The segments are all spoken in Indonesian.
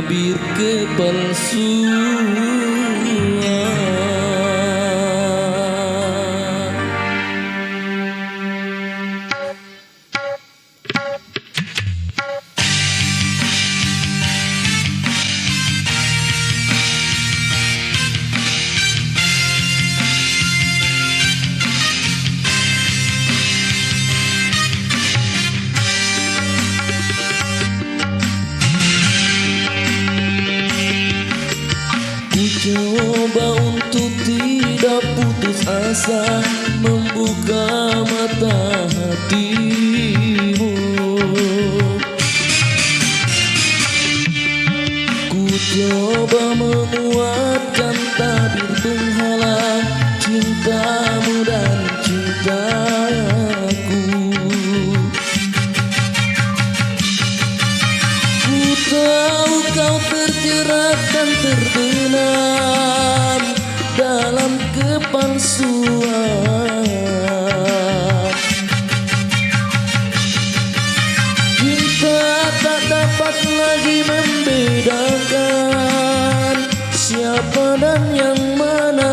tabir kepalsuan. Coba untuk tidak putus asa, membuka mata hatimu. Ku coba menguatkan tabir penghalang cintamu dan cintaku. Ku tahu kau terjerat dan terbenam dalam kepalsuan. Cinta tak dapat lagi membedakan siapa dan yang mana.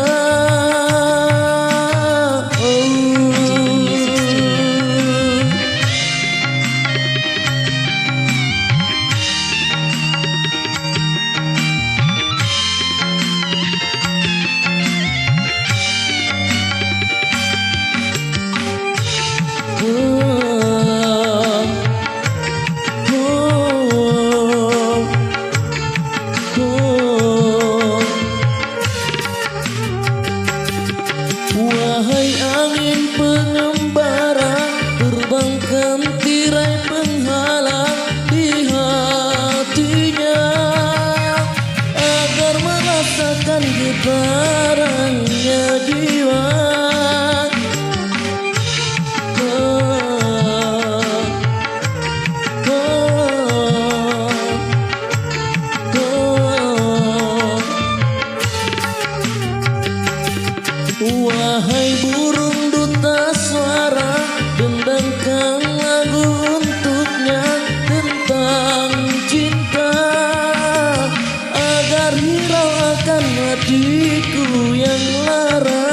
Wahai angin pengembara, terbangkan tirai penghalang di hatinya, agar merasakan getarannya jiwa. Wahai burung duta suara, dendangkan lagu untuknya tentang cinta, agar hirau akan hatiku yang lara.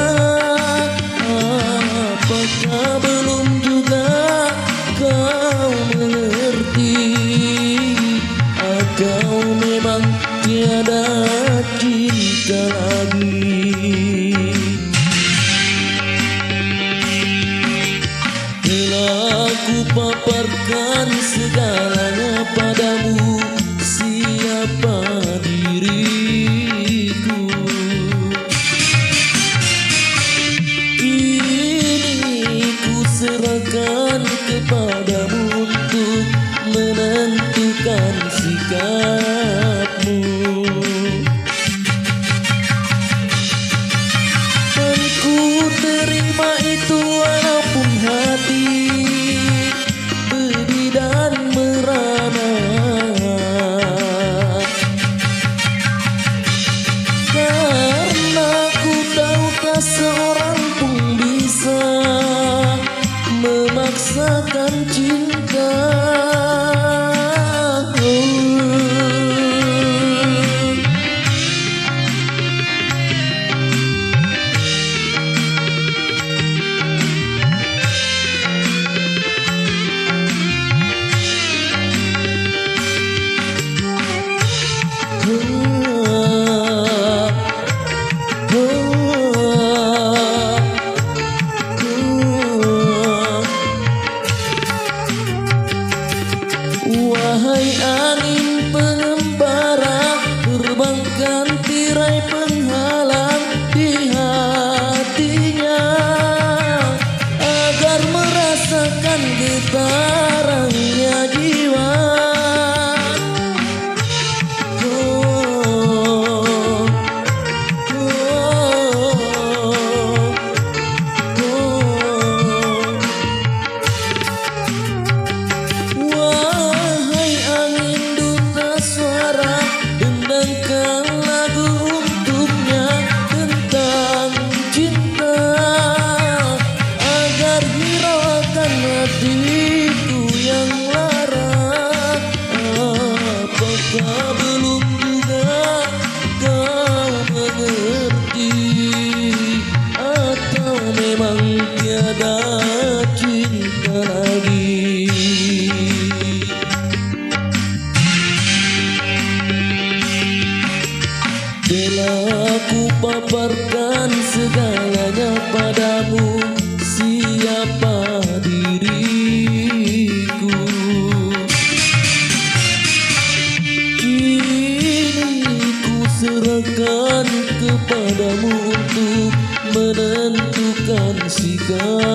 Apakah belum juga kau mengerti, atau memang tiada cinta lagi? Ku paparkan segalanya padamu, siapa diriku. Ini ku serahkan kepadamu untuk menentukan sikapmu. Dan ku terima itu walaupun hati dan merana. belum juga kau mengerti, atau memang tiada cinta lagi. Bila ku paparkan segalanya padamu, siapa diriku, kini ku serahkan kepadamu untuk menentukan sikapku.